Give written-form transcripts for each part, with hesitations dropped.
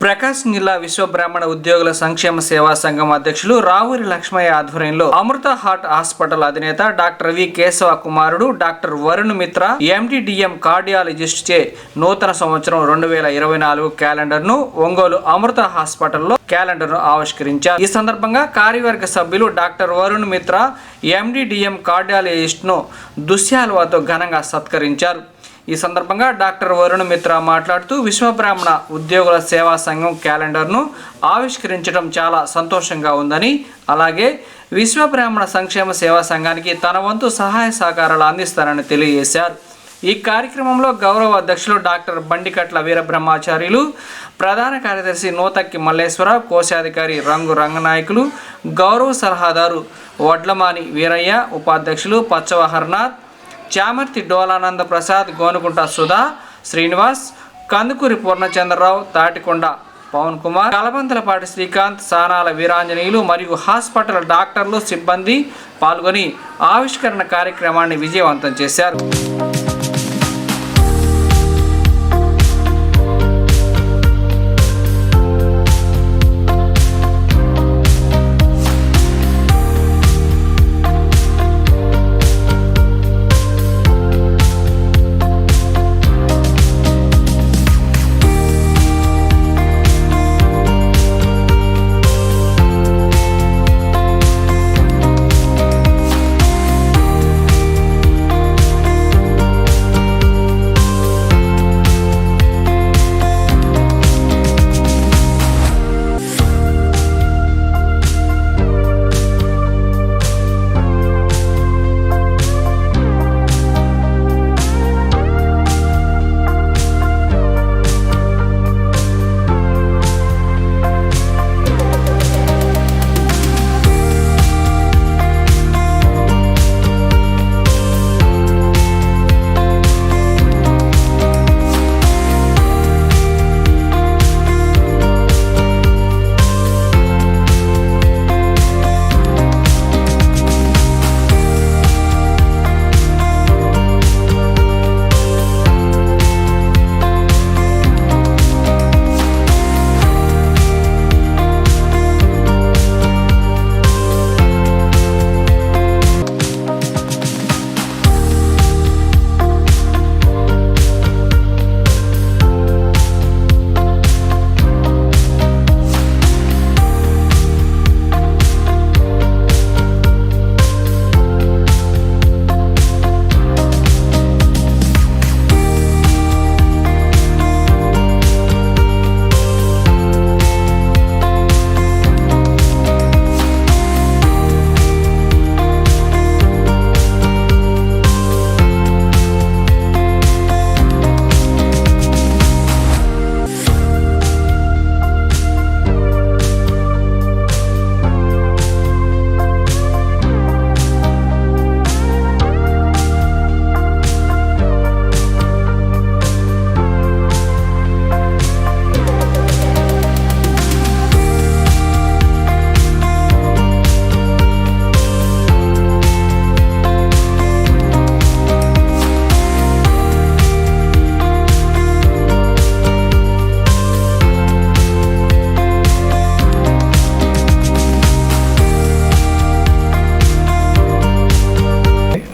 ప్రకాశం జిల్లా విశ్వ బ్రాహ్మణ ఉద్యోగుల సంక్షేమ సేవా సంఘం అధ్యక్షులు రావూరి లక్ష్మయ్య ఆధ్వర్యంలో అమృత హార్ట్ హాస్పిటల్ అధినేత డాక్టర్ వి కేశవ కుమారుడు డాక్టర్ వరుణ్ మిత్ర ఎండిడిఎం కార్డియాలజిస్ట్ చే నూతన సంవత్సరం 2024 క్యాలెండర్ ను ఒంగోలు అమృత హాస్పిటల్లో క్యాలెండర్ ను ఆవిష్కరించారు. ఈ సందర్భంగా కార్యవర్గ సభ్యులు డాక్టర్ వరుణ్ మిత్ర ఎండిడిఎం కార్డియాలజిస్ట్ ను దుశ్యాలువాతో ఘనంగా సత్కరించారు. ఈ సందర్భంగా డాక్టర్ వరుణ్ మిత్ర మాట్లాడుతూ విశ్వబ్రాహ్మణ ఉద్యోగుల సేవా సంఘం క్యాలెండర్ను ఆవిష్కరించడం చాలా సంతోషంగా ఉందని, అలాగే విశ్వబ్రాహ్మణ సంక్షేమ సేవా సంఘానికి తన వంతు సహాయ సహకారాలు అందిస్తారని తెలియజేశారు. ఈ కార్యక్రమంలో గౌరవ అధ్యక్షులు డాక్టర్ బండికట్ల వీరబ్రహ్మాచార్యులు, ప్రధాన కార్యదర్శి నూతక్కి మల్లేశ్వర, కోశాధికారి రంగు రంగనాయకులు, గౌరవ సలహాదారు వడ్లమాని వీరయ్య, ఉపాధ్యక్షులు పచ్చవ హర్నాథ్, చామర్తి డోలానంద ప్రసాద్, గోనుకుంట సుధా, శ్రీనివాస్, కందుకూరి పూర్ణచంద్రరావు, తాటికొండ పవన్ కుమార్, కలబంతలపాటి శ్రీకాంత్, సానాల వీరాంజనేయులు మరియు హాస్పిటల్ డాక్టర్లు సిబ్బంది పాల్గొని ఆవిష్కరణ కార్యక్రమాన్ని విజయవంతం చేశారు.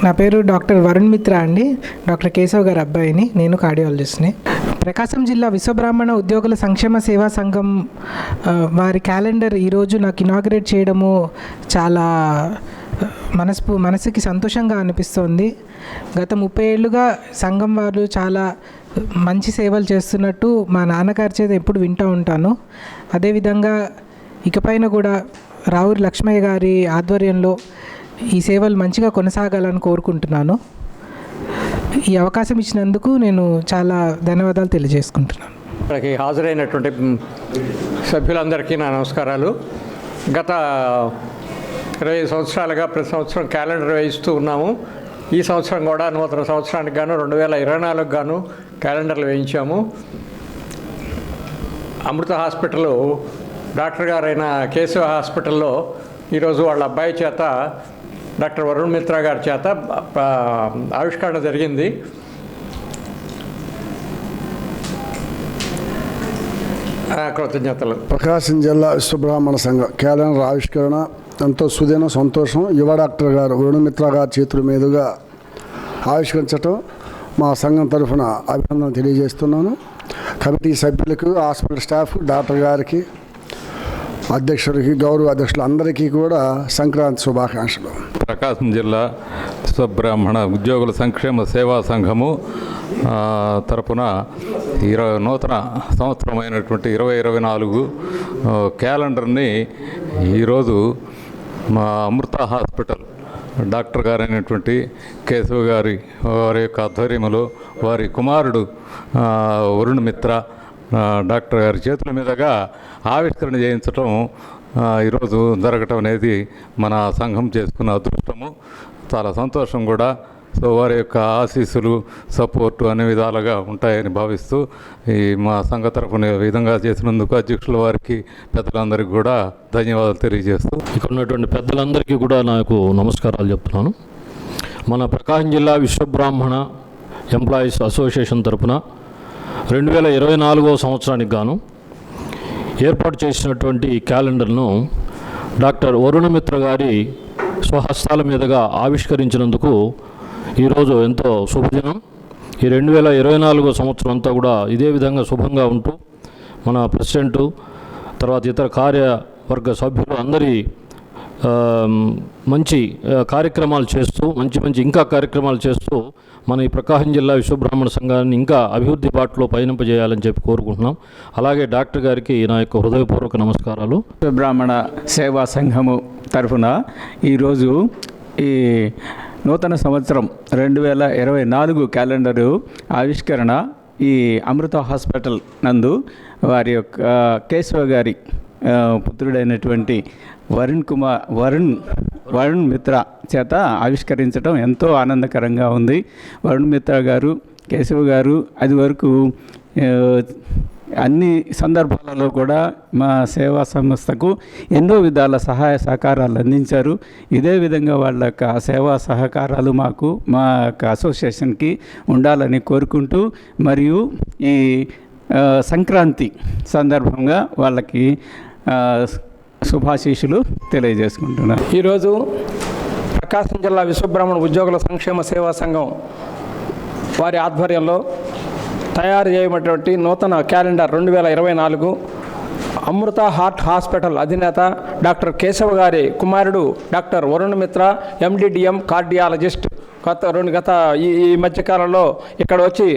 నా పేరు డాక్టర్ వరుణ్ మిత్ర అండి. డాక్టర్ కేశవ్ గారి అబ్బాయిని. నేను కార్డియాలజిస్ట్ని. ప్రకాశం జిల్లా విశ్వబ్రాహ్మణ ఉద్యోగుల సంక్షేమ సేవా సంఘం వారి క్యాలెండర్ ఈరోజు నాకు ఇనాగ్రేట్ చేయడము చాలా మనసుకి సంతోషంగా అనిపిస్తోంది. గత 30 ఏళ్ళుగా సంఘం వారు చాలా మంచి సేవలు చేస్తున్నట్టు మా నాన్నగారి చేత ఎప్పుడు వింటూ ఉంటాను. అదేవిధంగా ఇకపైన కూడా రావూరి లక్ష్మయ్య గారి ఆధ్వర్యంలో ఈ సేవలు మంచిగా కొనసాగాలని కోరుకుంటున్నాను. ఈ అవకాశం ఇచ్చినందుకు నేను చాలా ధన్యవాదాలు తెలియజేసుకుంటున్నాను. ఇక్కడికి హాజరైనటువంటి సభ్యులందరికీ నా నమస్కారాలు. గత 20 సంవత్సరాలుగా ప్రతి సంవత్సరం క్యాలెండర్ వేయిస్తూ ఉన్నాము. ఈ సంవత్సరం కూడా నూతన సంవత్సరానికి గాను 2024 గాను క్యాలెండర్లు వేయించాము. అమృత హాస్పిటల్ డాక్టర్ గారైన కేశవ హాస్పిటల్లో ఈరోజు వాళ్ళ అబ్బాయి చేత డాక్టర్ వరుణ్ మిత్ర గారి చేత ఆవిష్కరణ జరిగింది. కృతజ్ఞతలు. ప్రకాశం జిల్లా విశ్వబ్రాహ్మణ సంఘం క్యాలెండర్ ఆవిష్కరణ ఎంతో సుదినం, సంతోషం. యువ డాక్టర్ గారు వరుణమిత్ర గారి చేతుల మీదుగా ఆవిష్కరించటం మా సంఘం తరఫున అభినందన తెలియజేస్తున్నాను. కమిటీ సభ్యులకు, హాస్పిటల్ స్టాఫ్, డాక్టర్ గారికి, అధ్యక్షులకి, గౌరవ అధ్యక్షులు అందరికీ కూడా సంక్రాంతి శుభాకాంక్షలు. ప్రకాశం జిల్లా విశ్వబ్రాహ్మణ ఉద్యోగుల సంక్షేమ సేవా సంఘము తరపున నూతన సంవత్సరమైనటువంటి 2024 క్యాలెండర్ని ఈరోజు మా అమృత హాస్పిటల్ డాక్టర్ గారైనటువంటి కేశవ వారి యొక్క ఆధ్వర్యంలో వారి కుమారుడు వరుణ్ మిత్ర డాక్టర్ గారి చేతుల మీదుగా ఆవిష్కరణ చేయించడం ఈరోజు జరగటం అనేది మన సంఘం చేసుకున్న అదృష్టము. చాలా సంతోషం కూడా. సో వారి యొక్క ఆశీస్సులు, సపోర్టు అన్ని విధాలుగా ఉంటాయని భావిస్తూ ఈ మా సంఘ తరఫున విధంగా చేసినందుకు అధ్యక్షుల వారికి, పెద్దలందరికీ కూడా ధన్యవాదాలు తెలియజేస్తూ ఇక్కడ ఉన్నటువంటి పెద్దలందరికీ కూడా నాకు నమస్కారాలు చెప్తున్నాను. మన ప్రకాశం జిల్లా విశ్వబ్రాహ్మణ ఎంప్లాయీస్ అసోసియేషన్ తరఫున 2024వ సంవత్సరానికి గాను ఏర్పాటు చేసినటువంటి క్యాలెండర్ను డాక్టర్ వరుణమిత్ర గారి స్వహస్తాల మీదుగా ఆవిష్కరించినందుకు ఈరోజు ఎంతో శుభదినం. ఈ 2024వ సంవత్సరం అంతా కూడా ఇదే విధంగా శుభంగా ఉంటూ మన ప్రెసిడెంటు, తర్వాత ఇతర కార్యవర్గ సభ్యులు అందరి మంచి కార్యక్రమాలు చేస్తూ ఇంకా కార్యక్రమాలు చేస్తూ మన ఈ ప్రకాశం జిల్లా విశ్వబ్రాహ్మణ సంఘాన్ని ఇంకా అభివృద్ధి బాటలో పయనింపజేయాలని చెప్పి కోరుకుంటున్నాం. అలాగే డాక్టర్ గారికి నా యొక్క హృదయపూర్వక నమస్కారాలు. విశ్వబ్రాహ్మణ సేవా సంఘము తరఫున ఈరోజు ఈ నూతన సంవత్సరం 2024 క్యాలెండరు ఆవిష్కరణ ఈ అమృత హాస్పిటల్ నందు వారి యొక్క కేశవ గారి పుత్రుడైనటువంటి వరుణ్ మిత్ర చేత ఆవిష్కరించడం ఎంతో ఆనందకరంగా ఉంది. వరుణ్ మిత్ర గారు, కేశవ గారు అది వరకు అన్ని సందర్భాలలో కూడా మా సేవా సంస్థకు ఎన్నో విధాల సహాయ సహకారాలు అందించారు. ఇదే విధంగా వాళ్ళ యొక్క సేవా సహకారాలు మాకు, మా యొక్క అసోసియేషన్కి ఉండాలని కోరుకుంటూ, మరియు ఈ సంక్రాంతి సందర్భంగా వాళ్ళకి శుభాశీస్సులు తెలియజేసుకుంటున్నాను. ఈరోజు ప్రకాశం జిల్లా విశ్వబ్రాహ్మణ ఉద్యోగుల సంక్షేమ సేవా సంఘం వారి ఆధ్వర్యంలో తయారు చేయబడినటువంటి నూతన క్యాలెండర్ 2024 అమృత హాస్పిటల్ అధినేత డాక్టర్ కేశవ గారి కుమారుడు డాక్టర్ వరుణ్ మిత్ర MD/DM కార్డియాలజిస్ట్ గత ఈ మధ్యకాలంలో ఇక్కడ వచ్చి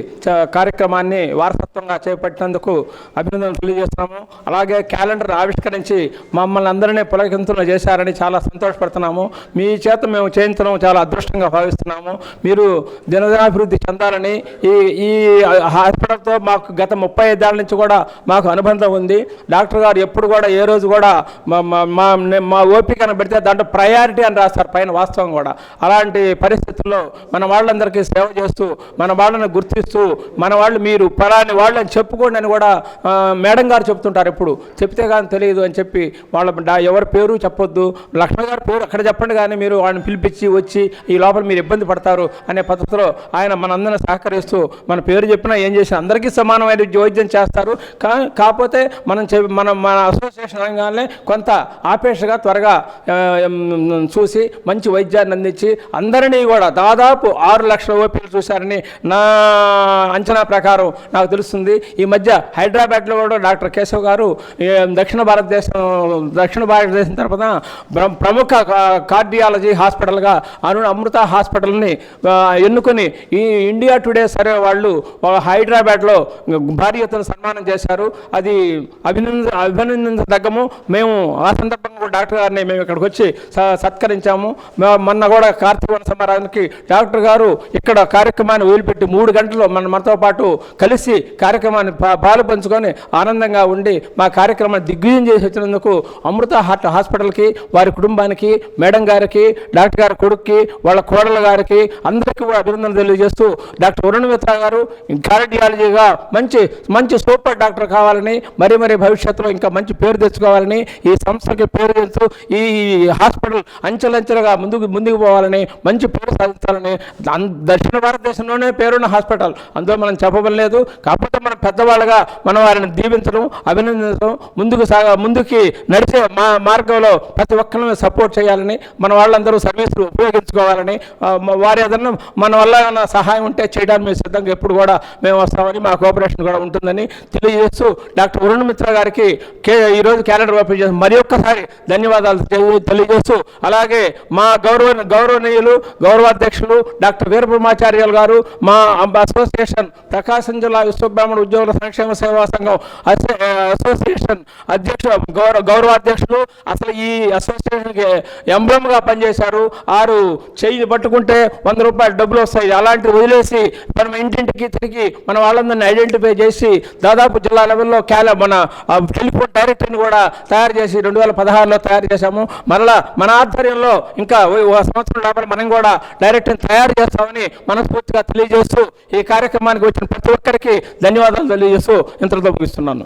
కార్యక్రమాన్ని వారసత్వంగా చేపట్టినందుకు అభినందనలు తెలియజేస్తున్నాము. అలాగే క్యాలెండర్ ఆవిష్కరించి మమ్మల్ని అందరినీ పులకింతులు చేశారని చాలా సంతోషపడుతున్నాము. మీ చేత మేము చేయించడం చాలా అదృష్టంగా భావిస్తున్నాము. మీరు దినదినాభివృద్ధి చెందాలని ఈ హాస్పిటల్తో మాకు గత 35 ఏళ్ళ నుంచి కూడా మాకు అనుబంధం ఉంది. డాక్టర్ గారు ఎప్పుడు కూడా ఏ రోజు కూడా మా ఓపికను పెడితే దాంట్లో ప్రయారిటీ అని రాస్తారు పైన, వాస్తవం కూడా. అలాంటి పరిస్థితుల్లో మన వాళ్ళందరికీ సేవ చేస్తూ, మన వాళ్ళని గుర్తిస్తూ, మన వాళ్ళు మీరు పలాని వాళ్ళని చెప్పుకోండి అని కూడా మేడం గారు చెప్తుంటారు. ఎప్పుడు చెప్తే కానీ తెలియదు అని చెప్పి ఎవరి పేరు చెప్పొద్దు, లక్ష్మి గారి పేరు అక్కడ చెప్పండి కానీ మీరు వాళ్ళని పిలిపించి వచ్చి ఈ లోపల మీరు ఇబ్బంది పడతారు అనే పద్ధతిలో ఆయన మనందరినీ సహకరిస్తూ మన పేరు చెప్పినా ఏం చేసినా అందరికీ సమానమైన వైద్యం చేస్తారు. కాకపోతే మన అసోసియేషన్ రంగాన్ని కొంత ఆపేక్షగా త్వరగా చూసి మంచి వైద్యాన్ని అందించి అందరినీ కూడా దాదాపు 6 లక్షల ఓపీలు చూశారని నా అంచనా ప్రకారం నాకు తెలుస్తుంది. ఈ మధ్య హైదరాబాద్లో కూడా డాక్టర్ కేశవ్ గారు దక్షిణ భారతదేశం తరపున ప్రముఖ కార్డియాలజీ హాస్పిటల్గా అమృత హాస్పిటల్ని ఎన్నుకొని ఈ ఇండియా టుడే సర్వే వాళ్ళు హైదరాబాద్లో భారీ ఎత్తున సన్మానం చేశారు. అది అభినందించదగ్గము. మేము ఆ సందర్భంగా డాక్టర్ గారిని మేము ఇక్కడికి వచ్చి సత్కరించాము. మొన్న కూడా కార్తీక సమారానికి డాక్టర్ గారు ఇక్కడ కార్యక్రమాన్ని వదిలిపెట్టి 3 గంటలు మనతో పాటు కలిసి కార్యక్రమాన్ని పాలు పంచుకొని ఆనందంగా ఉండి మా కార్యక్రమాన్ని దిగ్విజయం చేసి వచ్చినందుకు అమృత హాస్పిటల్కి, వారి కుటుంబానికి, మేడం గారికి, డాక్టర్ గారి కొడుక్కి, వాళ్ళ కోడళ్ళ గారికి అందరికీ కూడా అభినందనలు తెలియజేస్తూ డాక్టర్ వరుణ్ మిత్ర గారు కార్డియాలజీగా మంచి సూపర్ డాక్టర్ కావాలని, మరి భవిష్యత్తులో ఇంకా మంచి పేరు తెచ్చుకోవాలని, ఈ సంస్థకి పేరు తెచ్చు ఈ హాస్పిటల్ అంచెలంచెలుగా ముందుకు పోవాలని, మంచి పేరు సాధించాలని హాస్పిటల్ని దక్షిణ భారతదేశంలోనే పేరున్న హాస్పిటల్, అందులో మనం చెప్పబడలేదు. కాకపోతే మన పెద్దవాళ్ళగా మనం వారిని దీవించడం, అభినందించడం, ముందుకి నడిచే మార్గంలో ప్రతి ఒక్కరిని సపోర్ట్ చేయాలని, మన వాళ్ళందరూ సర్వీసులు ఉపయోగించుకోవాలని, వారి ఏదన్నా మన వల్ల ఏమైనా సహాయం ఉంటే చేయడానికి మేము సిద్ధంగా ఎప్పుడు కూడా మేము వస్తామని, మా కోఆపరేషన్ కూడా ఉంటుందని తెలియజేస్తూ డాక్టర్ వరుణ్ మిత్రా గారికి ఈరోజు క్యాలెండర్ ఓపెన్ చేసి మరి ఒక్కసారి ధన్యవాదాలు తెలియజేస్తూ, అలాగే మా గౌరవనీయులు గౌరవాధ్యక్షులు డాక్టర్ వీరబ్రహ్మాచార్యులు గారు, మా అసోసియేషన్ ప్రకాశం జిల్లా విశ్వబ్రాహ్మణ ఉద్యోగుల సంక్షేమ సేవా సంఘం అసోసియేషన్ గౌరవాధ్యక్షులు, అసలు ఈ అసోసియేషన్కి ఎంబ్లమ్గా పనిచేశారు. చెయ్యి పట్టుకుంటే 100 రూపాయలు డబ్బులు వస్తాయి, అలాంటివి వదిలేసి మనం ఇంటింటికి తిరిగి మన వాళ్ళందరినీ ఐడెంటిఫై చేసి దాదాపు జిల్లా లెవెల్లో మన టెలిఫోన్ డైరెక్టరీని కూడా తయారు చేసి 2016లో తయారు చేశాము. మరలా మన ఆధ్వర్యంలో ఇంకా సంవత్సరం లోపల మనం కూడా డైరెక్టరీని తయారు చేస్తామని మనస్ఫూర్తిగా తెలియజేస్తూ ఈ కార్యక్రమానికి వచ్చిన ప్రతి ఒక్కరికి ధన్యవాదాలు తెలియజేస్తూ ఇంతటితో ముగిస్తున్నాను.